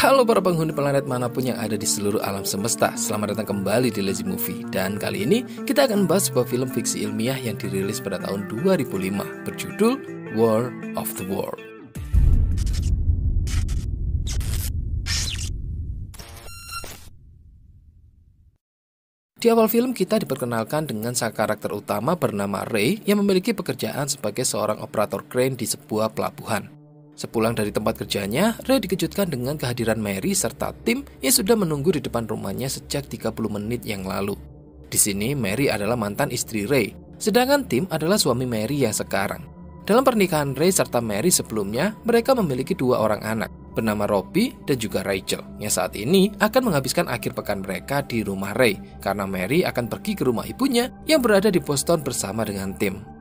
Halo para penghuni planet manapun yang ada di seluruh alam semesta. Selamat datang kembali di Lazy Movie. Dan kali ini kita akan membahas sebuah film fiksi ilmiah yang dirilis pada tahun 2005 berjudul War of the World. Di awal film kita diperkenalkan dengan sang karakter utama bernama Ray yang memiliki pekerjaan sebagai seorang operator crane di sebuah pelabuhan. Sepulang dari tempat kerjanya, Ray dikejutkan dengan kehadiran Mary serta tim yang sudah menunggu di depan rumahnya sejak 30 menit yang lalu. Di sini, Mary adalah mantan istri Ray, sedangkan Tim adalah suami Mary yang sekarang. Dalam pernikahan Ray serta Mary sebelumnya, mereka memiliki 2 orang anak, bernama Robbie dan juga Rachel, yang saat ini akan menghabiskan akhir pekan mereka di rumah Ray, karena Mary akan pergi ke rumah ibunya yang berada di Boston bersama dengan Tim.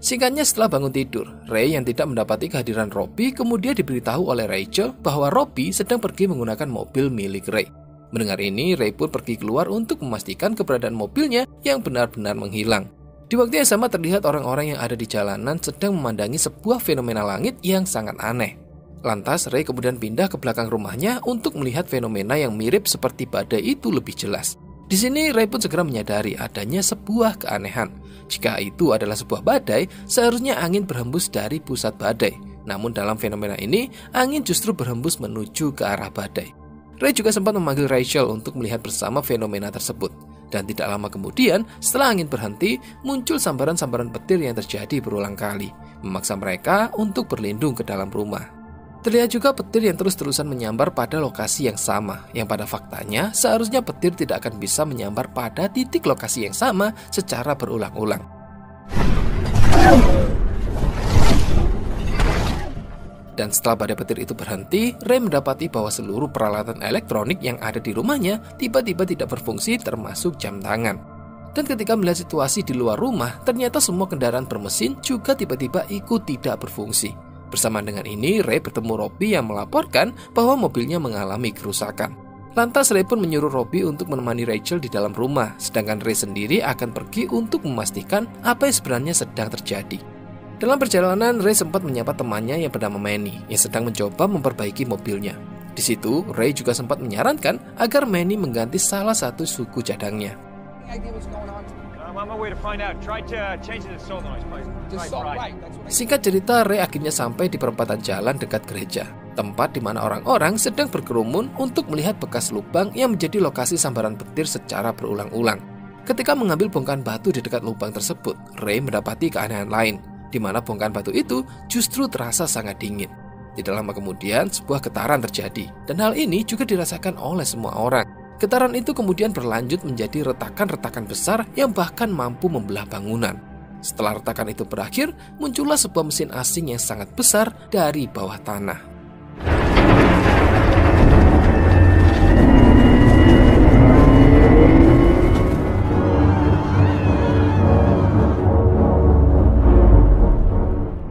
Singkatnya, setelah bangun tidur, Ray yang tidak mendapati kehadiran Robbie kemudian diberitahu oleh Rachel bahwa Robbie sedang pergi menggunakan mobil milik Ray. Mendengar ini, Ray pun pergi keluar untuk memastikan keberadaan mobilnya yang benar-benar menghilang. Di waktu yang sama terlihat orang-orang yang ada di jalanan sedang memandangi sebuah fenomena langit yang sangat aneh. Lantas, Ray kemudian pindah ke belakang rumahnya untuk melihat fenomena yang mirip seperti badai itu lebih jelas. Di sini, Ray pun segera menyadari adanya sebuah keanehan. Jika itu adalah sebuah badai, seharusnya angin berhembus dari pusat badai. Namun dalam fenomena ini, angin justru berhembus menuju ke arah badai. Ray juga sempat memanggil Rachel untuk melihat bersama fenomena tersebut. Dan tidak lama kemudian, setelah angin berhenti, muncul sambaran-sambaran petir yang terjadi berulang kali, memaksa mereka untuk berlindung ke dalam rumah. Terlihat juga petir yang terus-terusan menyambar pada lokasi yang sama, yang pada faktanya seharusnya petir tidak akan bisa menyambar pada titik lokasi yang sama secara berulang-ulang. Dan setelah badai petir itu berhenti, Ray mendapati bahwa seluruh peralatan elektronik yang ada di rumahnya tiba-tiba tidak berfungsi termasuk jam tangan. Dan ketika melihat situasi di luar rumah, ternyata semua kendaraan bermesin juga tiba-tiba ikut tidak berfungsi. Bersamaan dengan ini, Ray bertemu Robbie yang melaporkan bahwa mobilnya mengalami kerusakan. Lantas Ray pun menyuruh Robbie untuk menemani Rachel di dalam rumah, sedangkan Ray sendiri akan pergi untuk memastikan apa yang sebenarnya sedang terjadi. Dalam perjalanan, Ray sempat menyapa temannya yang bernama Manny, yang sedang mencoba memperbaiki mobilnya. Di situ, Ray juga sempat menyarankan agar Manny mengganti salah satu suku cadangnya. Singkat cerita, Ray akhirnya sampai di perempatan jalan dekat gereja, tempat di mana orang-orang sedang berkerumun untuk melihat bekas lubang yang menjadi lokasi sambaran petir secara berulang-ulang. Ketika mengambil bongkahan batu di dekat lubang tersebut, Ray mendapati keanehan lain, di mana bongkahan batu itu justru terasa sangat dingin. Tidak lama kemudian, sebuah getaran terjadi, dan hal ini juga dirasakan oleh semua orang. Getaran itu kemudian berlanjut menjadi retakan-retakan besar yang bahkan mampu membelah bangunan. Setelah retakan itu berakhir, muncullah sebuah mesin asing yang sangat besar dari bawah tanah.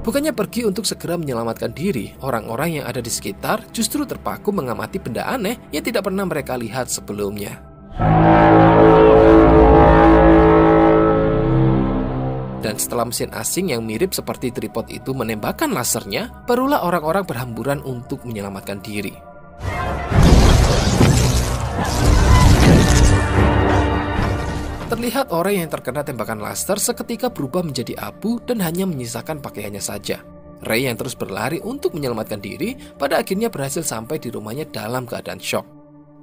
Bukannya pergi untuk segera menyelamatkan diri, orang-orang yang ada di sekitar justru terpaku mengamati benda aneh yang tidak pernah mereka lihat sebelumnya. Dan setelah mesin asing yang mirip seperti tripod itu menembakkan lasernya, barulah orang-orang berhamburan untuk menyelamatkan diri. Terlihat orang yang terkena tembakan laser seketika berubah menjadi abu dan hanya menyisakan pakaiannya saja. Ray yang terus berlari untuk menyelamatkan diri, pada akhirnya berhasil sampai di rumahnya dalam keadaan syok.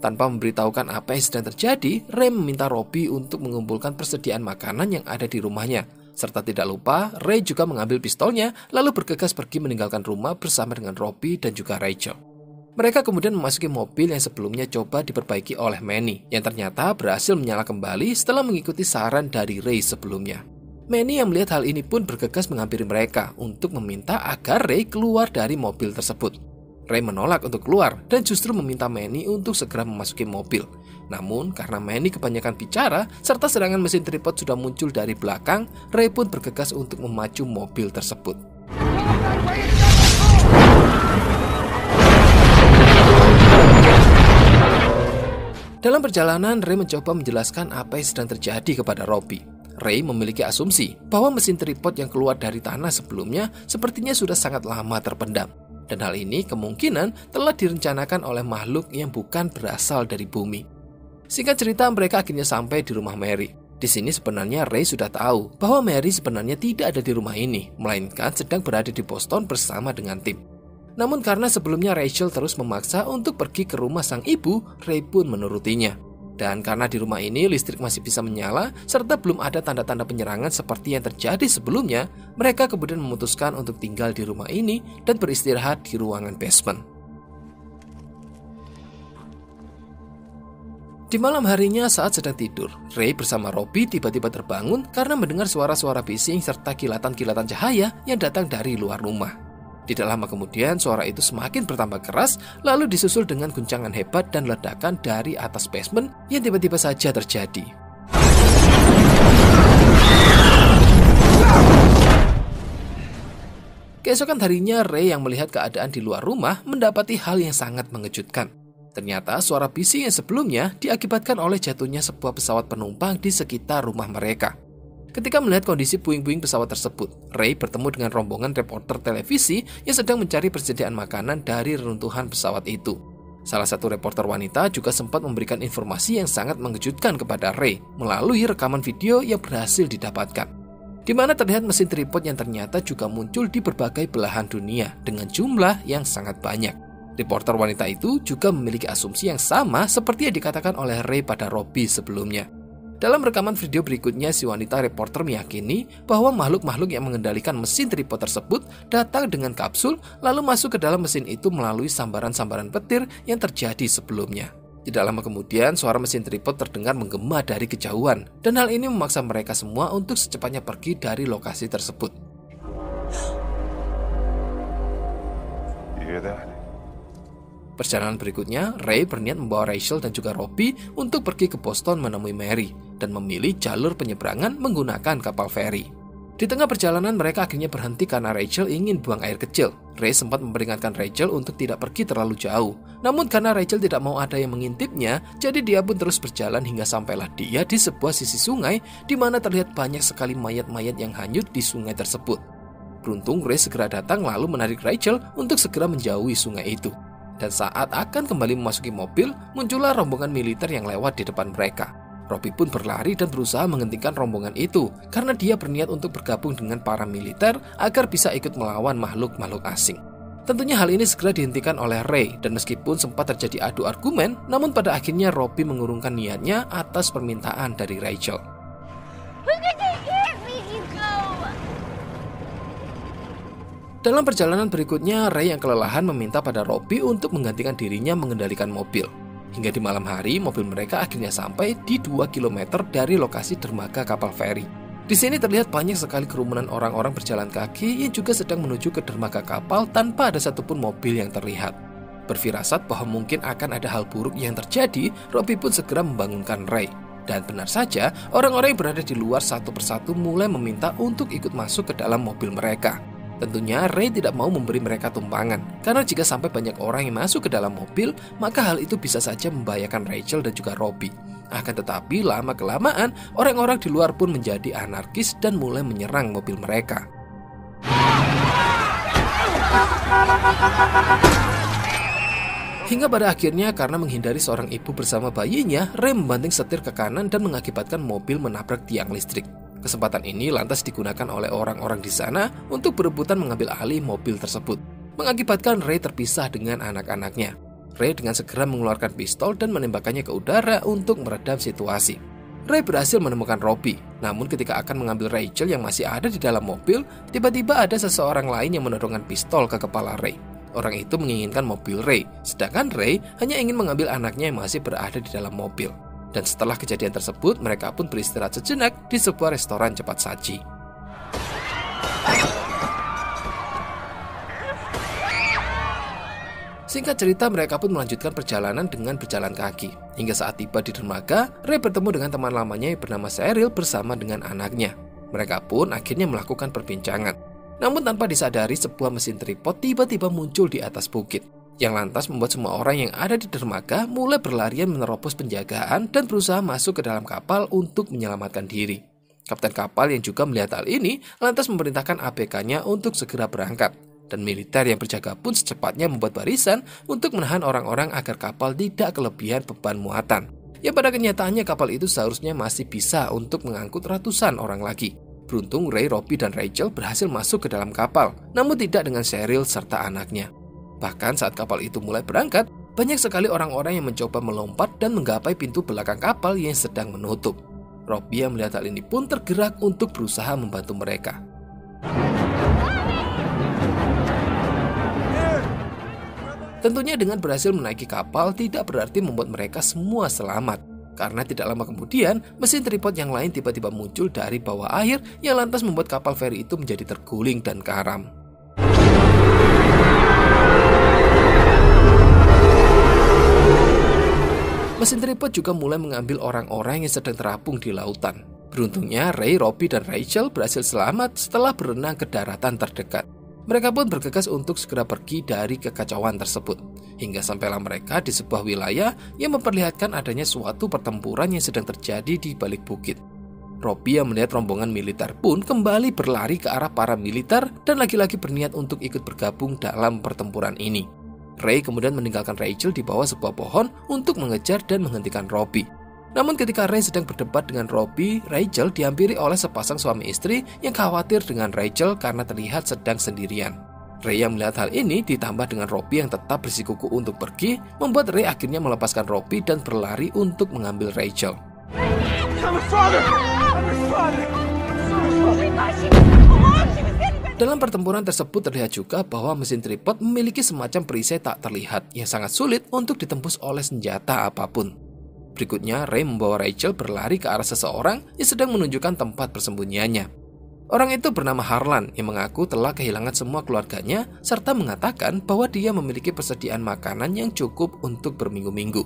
Tanpa memberitahukan apa yang sedang terjadi, Ray meminta Robbie untuk mengumpulkan persediaan makanan yang ada di rumahnya. Serta tidak lupa, Ray juga mengambil pistolnya, lalu bergegas pergi meninggalkan rumah bersama dengan Robbie dan juga Rachel. Mereka kemudian memasuki mobil yang sebelumnya coba diperbaiki oleh Manny, yang ternyata berhasil menyala kembali setelah mengikuti saran dari Ray sebelumnya. Manny yang melihat hal ini pun bergegas menghampiri mereka untuk meminta agar Ray keluar dari mobil tersebut. Ray menolak untuk keluar dan justru meminta Manny untuk segera memasuki mobil. Namun karena Manny kebanyakan bicara serta serangan mesin tripod sudah muncul dari belakang, Ray pun bergegas untuk memacu mobil tersebut. Dalam perjalanan, Ray mencoba menjelaskan apa yang sedang terjadi kepada Robbie. Ray memiliki asumsi bahwa mesin tripod yang keluar dari tanah sebelumnya sepertinya sudah sangat lama terpendam. Dan hal ini kemungkinan telah direncanakan oleh makhluk yang bukan berasal dari bumi. Singkat cerita, mereka akhirnya sampai di rumah Mary. Di sini sebenarnya Ray sudah tahu bahwa Mary sebenarnya tidak ada di rumah ini, melainkan sedang berada di Boston bersama dengan tim. Namun karena sebelumnya Rachel terus memaksa untuk pergi ke rumah sang ibu, Ray pun menurutinya. Dan karena di rumah ini listrik masih bisa menyala, serta belum ada tanda-tanda penyerangan seperti yang terjadi sebelumnya, mereka kemudian memutuskan untuk tinggal di rumah ini dan beristirahat di ruangan basement. Di malam harinya saat sedang tidur, Ray bersama Robbie tiba-tiba terbangun karena mendengar suara-suara bising serta kilatan-kilatan cahaya yang datang dari luar rumah. Tidak lama kemudian suara itu semakin bertambah keras, lalu disusul dengan guncangan hebat dan ledakan dari atas basement yang tiba-tiba saja terjadi. Keesokan harinya, Ray yang melihat keadaan di luar rumah mendapati hal yang sangat mengejutkan. Ternyata suara bising yang sebelumnya diakibatkan oleh jatuhnya sebuah pesawat penumpang di sekitar rumah mereka. Ketika melihat kondisi puing-puing pesawat tersebut, Ray bertemu dengan rombongan reporter televisi yang sedang mencari persediaan makanan dari reruntuhan pesawat itu. Salah satu reporter wanita juga sempat memberikan informasi yang sangat mengejutkan kepada Ray melalui rekaman video yang berhasil didapatkan, di mana terlihat mesin tripod yang ternyata juga muncul di berbagai belahan dunia dengan jumlah yang sangat banyak. Reporter wanita itu juga memiliki asumsi yang sama seperti yang dikatakan oleh Ray pada Robbie sebelumnya. Dalam rekaman video berikutnya, si wanita reporter meyakini bahwa makhluk-makhluk yang mengendalikan mesin tripod tersebut datang dengan kapsul lalu masuk ke dalam mesin itu melalui sambaran-sambaran petir yang terjadi sebelumnya. Tidak lama kemudian, suara mesin tripod terdengar menggema dari kejauhan, dan hal ini memaksa mereka semua untuk secepatnya pergi dari lokasi tersebut. Perjalanan berikutnya, Ray berniat membawa Rachel dan juga Robbie untuk pergi ke Boston menemui Mary dan memilih jalur penyeberangan menggunakan kapal feri. Di tengah perjalanan mereka akhirnya berhenti karena Rachel ingin buang air kecil. Ray sempat memperingatkan Rachel untuk tidak pergi terlalu jauh. Namun karena Rachel tidak mau ada yang mengintipnya, jadi dia pun terus berjalan hingga sampailah dia di sebuah sisi sungai di mana terlihat banyak sekali mayat-mayat yang hanyut di sungai tersebut. Beruntung Ray segera datang lalu menarik Rachel untuk segera menjauhi sungai itu. Dan saat akan kembali memasuki mobil, muncullah rombongan militer yang lewat di depan mereka. Robbie pun berlari dan berusaha menghentikan rombongan itu karena dia berniat untuk bergabung dengan para militer agar bisa ikut melawan makhluk-makhluk asing. Tentunya hal ini segera dihentikan oleh Ray, dan meskipun sempat terjadi adu argumen, namun pada akhirnya Robbie mengurungkan niatnya atas permintaan dari Rachel. Dalam perjalanan berikutnya, Ray yang kelelahan meminta pada Robbie untuk menggantikan dirinya mengendalikan mobil. Hingga di malam hari, mobil mereka akhirnya sampai di 2 km dari lokasi dermaga kapal feri. Di sini terlihat banyak sekali kerumunan orang-orang berjalan kaki yang juga sedang menuju ke dermaga kapal tanpa ada satupun mobil yang terlihat. Berfirasat bahwa mungkin akan ada hal buruk yang terjadi, Robbie pun segera membangunkan Ray. Dan benar saja, orang-orang yang berada di luar satu persatu mulai meminta untuk ikut masuk ke dalam mobil mereka. Tentunya Ray tidak mau memberi mereka tumpangan, karena jika sampai banyak orang yang masuk ke dalam mobil, maka hal itu bisa saja membahayakan Rachel dan juga Robbie. Akan tetapi lama-kelamaan, orang-orang di luar pun menjadi anarkis dan mulai menyerang mobil mereka. Hingga pada akhirnya karena menghindari seorang ibu bersama bayinya, Ray membanting setir ke kanan dan mengakibatkan mobil menabrak tiang listrik. Kesempatan ini lantas digunakan oleh orang-orang di sana untuk berebutan mengambil alih mobil tersebut, mengakibatkan Ray terpisah dengan anak-anaknya. Ray dengan segera mengeluarkan pistol dan menembakkannya ke udara untuk meredam situasi. Ray berhasil menemukan Robbie, namun ketika akan mengambil Rachel yang masih ada di dalam mobil, tiba-tiba ada seseorang lain yang menodongkan pistol ke kepala Ray. Orang itu menginginkan mobil Ray, sedangkan Ray hanya ingin mengambil anaknya yang masih berada di dalam mobil. Dan setelah kejadian tersebut, mereka pun beristirahat sejenak di sebuah restoran cepat saji. Singkat cerita, mereka pun melanjutkan perjalanan dengan berjalan kaki. Hingga saat tiba di dermaga, Ray bertemu dengan teman lamanya yang bernama Cheryl bersama dengan anaknya. Mereka pun akhirnya melakukan perbincangan. Namun tanpa disadari, sebuah mesin tripod tiba-tiba muncul di atas bukit, yang lantas membuat semua orang yang ada di dermaga mulai berlarian menerobos penjagaan dan berusaha masuk ke dalam kapal untuk menyelamatkan diri. Kapten kapal yang juga melihat hal ini lantas memerintahkan ABK-nya untuk segera berangkat. Dan militer yang berjaga pun secepatnya membuat barisan untuk menahan orang-orang agar kapal tidak kelebihan beban muatan. Ya pada kenyataannya kapal itu seharusnya masih bisa untuk mengangkut ratusan orang lagi. Beruntung Ray, Robbie, dan Rachel berhasil masuk ke dalam kapal, namun tidak dengan Cheryl serta anaknya. Bahkan saat kapal itu mulai berangkat, banyak sekali orang-orang yang mencoba melompat dan menggapai pintu belakang kapal yang sedang menutup. Robbie yang melihat hal ini pun tergerak untuk berusaha membantu mereka. Tentunya dengan berhasil menaiki kapal tidak berarti membuat mereka semua selamat. Karena tidak lama kemudian, mesin tripod yang lain tiba-tiba muncul dari bawah air yang lantas membuat kapal feri itu menjadi terguling dan karam. Mesin tripod juga mulai mengambil orang-orang yang sedang terapung di lautan. Beruntungnya Ray, Robbie, dan Rachel berhasil selamat setelah berenang ke daratan terdekat. Mereka pun bergegas untuk segera pergi dari kekacauan tersebut, hingga sampailah mereka di sebuah wilayah yang memperlihatkan adanya suatu pertempuran yang sedang terjadi di balik bukit. Robbie yang melihat rombongan militer pun kembali berlari ke arah para militer dan lagi-lagi berniat untuk ikut bergabung dalam pertempuran ini. Ray kemudian meninggalkan Rachel di bawah sebuah pohon untuk mengejar dan menghentikan Robbie. Namun ketika Ray sedang berdebat dengan Robbie, Rachel dihampiri oleh sepasang suami istri yang khawatir dengan Rachel karena terlihat sedang sendirian. Ray yang melihat hal ini ditambah dengan Robbie yang tetap bersikukuh untuk pergi, membuat Ray akhirnya melepaskan Robbie dan berlari untuk mengambil Rachel. Dalam pertempuran tersebut terlihat juga bahwa mesin tripod memiliki semacam perisai tak terlihat yang sangat sulit untuk ditembus oleh senjata apapun. Berikutnya, Ray membawa Rachel berlari ke arah seseorang yang sedang menunjukkan tempat persembunyiannya. Orang itu bernama Harlan yang mengaku telah kehilangan semua keluarganya serta mengatakan bahwa dia memiliki persediaan makanan yang cukup untuk berminggu-minggu.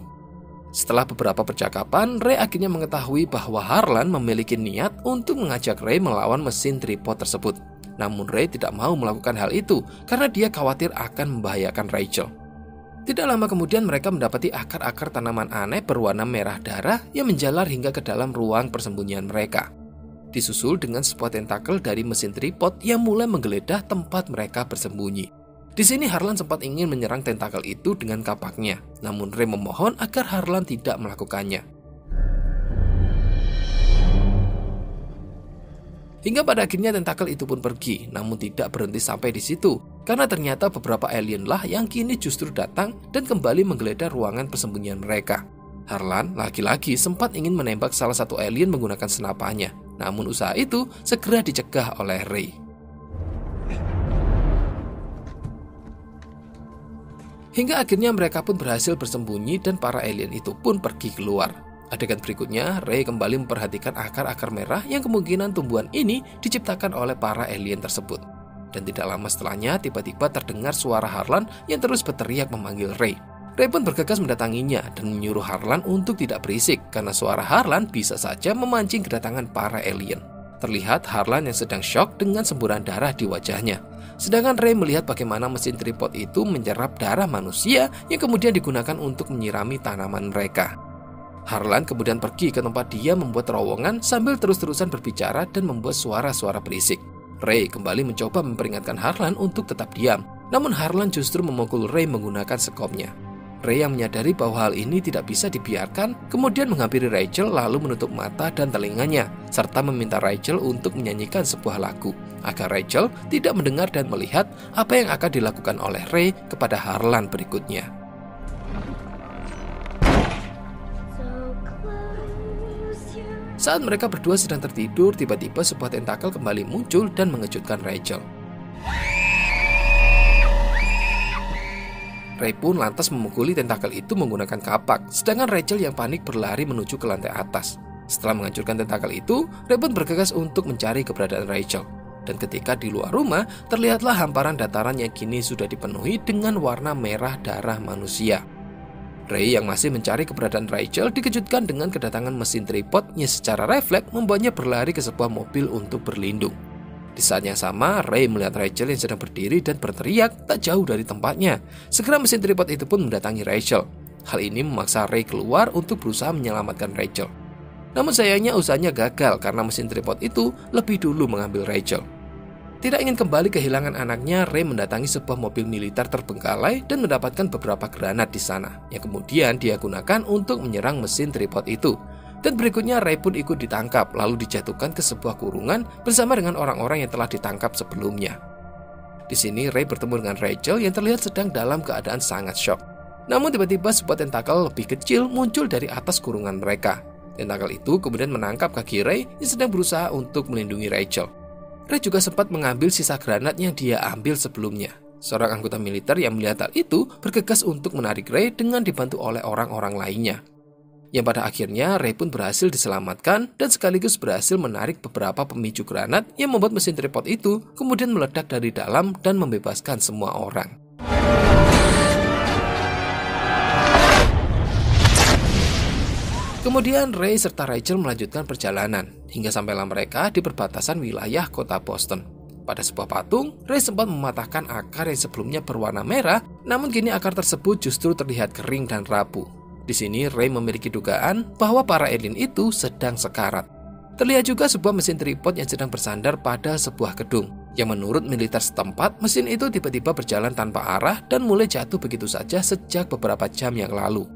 Setelah beberapa percakapan, Ray akhirnya mengetahui bahwa Harlan memiliki niat untuk mengajak Ray melawan mesin tripod tersebut. Namun Ray tidak mau melakukan hal itu karena dia khawatir akan membahayakan Rachel. Tidak lama kemudian mereka mendapati akar-akar tanaman aneh berwarna merah darah yang menjalar hingga ke dalam ruang persembunyian mereka. Disusul dengan sebuah tentakel dari mesin tripod yang mulai menggeledah tempat mereka bersembunyi. Di sini Harlan sempat ingin menyerang tentakel itu dengan kapaknya, namun Ray memohon agar Harlan tidak melakukannya. Hingga pada akhirnya tentakel itu pun pergi, namun tidak berhenti sampai di situ. Karena ternyata beberapa alien lah yang kini justru datang dan kembali menggeledah ruangan persembunyian mereka. Harlan lagi-lagi sempat ingin menembak salah satu alien menggunakan senapannya, namun usaha itu segera dicegah oleh Ray. Hingga akhirnya mereka pun berhasil bersembunyi dan para alien itu pun pergi keluar. Adegan berikutnya, Ray kembali memperhatikan akar-akar merah yang kemungkinan tumbuhan ini diciptakan oleh para alien tersebut. Dan tidak lama setelahnya, tiba-tiba terdengar suara Harlan yang terus berteriak memanggil Ray. Ray pun bergegas mendatanginya dan menyuruh Harlan untuk tidak berisik karena suara Harlan bisa saja memancing kedatangan para alien. Terlihat Harlan yang sedang shock dengan semburan darah di wajahnya. Sedangkan Ray melihat bagaimana mesin tripod itu menyerap darah manusia yang kemudian digunakan untuk menyirami tanaman mereka. Harlan kemudian pergi ke tempat dia membuat terowongan sambil terus-terusan berbicara dan membuat suara-suara berisik. Ray kembali mencoba memperingatkan Harlan untuk tetap diam, namun Harlan justru memukul Ray menggunakan sekopnya. Ray yang menyadari bahwa hal ini tidak bisa dibiarkan, kemudian menghampiri Rachel lalu menutup mata dan telinganya, serta meminta Rachel untuk menyanyikan sebuah lagu, agar Rachel tidak mendengar dan melihat apa yang akan dilakukan oleh Ray kepada Harlan berikutnya. Saat mereka berdua sedang tertidur, tiba-tiba sebuah tentakel kembali muncul dan mengejutkan Rachel. Ray pun lantas memukuli tentakel itu menggunakan kapak, sedangkan Rachel yang panik berlari menuju ke lantai atas. Setelah menghancurkan tentakel itu, Ray pun bergegas untuk mencari keberadaan Rachel. Dan ketika di luar rumah, terlihatlah hamparan dataran yang kini sudah dipenuhi dengan warna merah darah manusia. Ray yang masih mencari keberadaan Rachel dikejutkan dengan kedatangan mesin tripod yang secara refleks membuatnya berlari ke sebuah mobil untuk berlindung. Di saat yang sama, Ray melihat Rachel yang sedang berdiri dan berteriak tak jauh dari tempatnya. Segera mesin tripod itu pun mendatangi Rachel. Hal ini memaksa Ray keluar untuk berusaha menyelamatkan Rachel. Namun sayangnya usahanya gagal karena mesin tripod itu lebih dulu mengambil Rachel. Tidak ingin kembali kehilangan anaknya, Ray mendatangi sebuah mobil militer terbengkalai dan mendapatkan beberapa granat di sana, yang kemudian dia gunakan untuk menyerang mesin tripod itu. Dan berikutnya Ray pun ikut ditangkap, lalu dijatuhkan ke sebuah kurungan bersama dengan orang-orang yang telah ditangkap sebelumnya. Di sini Ray bertemu dengan Rachel yang terlihat sedang dalam keadaan sangat syok. Namun tiba-tiba sebuah tentakel lebih kecil muncul dari atas kurungan mereka. Tentakel itu kemudian menangkap kaki Ray yang sedang berusaha untuk melindungi Rachel. Ray juga sempat mengambil sisa granat yang dia ambil sebelumnya. Seorang anggota militer yang melihat hal itu bergegas untuk menarik Ray dengan dibantu oleh orang-orang lainnya. Yang pada akhirnya Ray pun berhasil diselamatkan dan sekaligus berhasil menarik beberapa pemicu granat yang membuat mesin tripod itu kemudian meledak dari dalam dan membebaskan semua orang. Kemudian Ray serta Rachel melanjutkan perjalanan hingga sampailah mereka di perbatasan wilayah kota Boston. Pada sebuah patung, Ray sempat mematahkan akar yang sebelumnya berwarna merah, namun kini akar tersebut justru terlihat kering dan rapuh. Di sini Ray memiliki dugaan bahwa para alien itu sedang sekarat. Terlihat juga sebuah mesin tripod yang sedang bersandar pada sebuah gedung, yang menurut militer setempat, mesin itu tiba-tiba berjalan tanpa arah dan mulai jatuh begitu saja sejak beberapa jam yang lalu.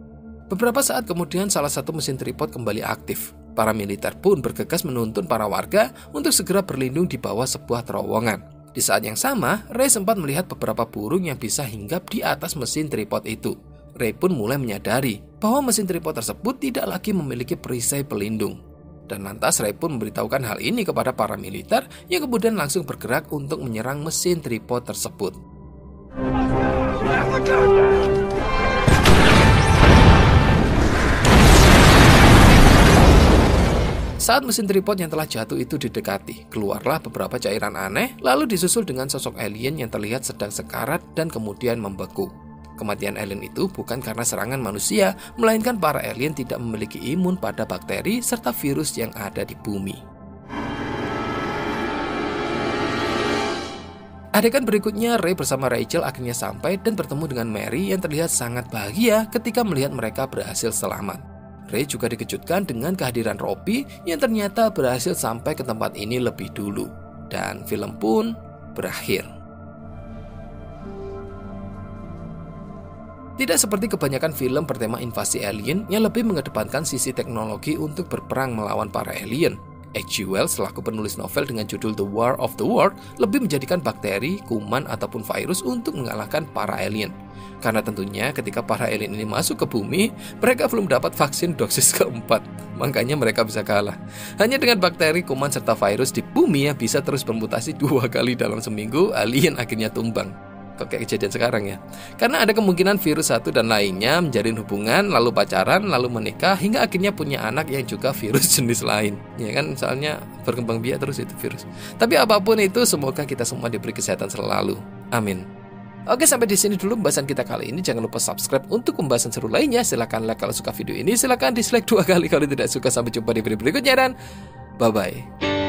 Beberapa saat kemudian salah satu mesin tripod kembali aktif. Para militer pun bergegas menuntun para warga untuk segera berlindung di bawah sebuah terowongan. Di saat yang sama, Ray sempat melihat beberapa burung yang bisa hinggap di atas mesin tripod itu. Ray pun mulai menyadari bahwa mesin tripod tersebut tidak lagi memiliki perisai pelindung. Dan lantas Ray pun memberitahukan hal ini kepada para militer yang kemudian langsung bergerak untuk menyerang mesin tripod tersebut. Saat mesin tripod yang telah jatuh itu didekati, keluarlah beberapa cairan aneh, lalu disusul dengan sosok alien yang terlihat sedang sekarat dan kemudian membeku. Kematian alien itu bukan karena serangan manusia, melainkan para alien tidak memiliki imun pada bakteri serta virus yang ada di bumi. Adegan berikutnya, Ray bersama Rachel akhirnya sampai dan bertemu dengan Mary yang terlihat sangat bahagia ketika melihat mereka berhasil selamat. Ray juga dikejutkan dengan kehadiran Robbie yang ternyata berhasil sampai ke tempat ini lebih dulu. Dan film pun berakhir. Tidak seperti kebanyakan film bertema invasi alien yang lebih mengedepankan sisi teknologi untuk berperang melawan para alien. H.G. Wells selaku penulis novel dengan judul The War of the World lebih menjadikan bakteri, kuman, ataupun virus untuk mengalahkan para alien. Karena tentunya ketika para alien ini masuk ke bumi, mereka belum dapat vaksin dosis keempat. Makanya mereka bisa kalah. Hanya dengan bakteri, kuman, serta virus di bumi yang bisa terus bermutasi 2 kali dalam seminggu, alien akhirnya tumbang. Kok kayak kejadian sekarang ya? Karena ada kemungkinan virus satu dan lainnya menjalin hubungan, lalu pacaran, lalu menikah, hingga akhirnya punya anak yang juga virus jenis lain. Ya kan, soalnya berkembang biak terus itu virus. Tapi apapun itu, semoga kita semua diberi kesehatan selalu. Amin. Oke, sampai di sini dulu pembahasan kita kali ini. Jangan lupa subscribe untuk pembahasan seru lainnya. Silahkan like kalau suka video ini. Silahkan dislike 2 kali kalau tidak suka. Sampai jumpa di video berikutnya dan bye-bye.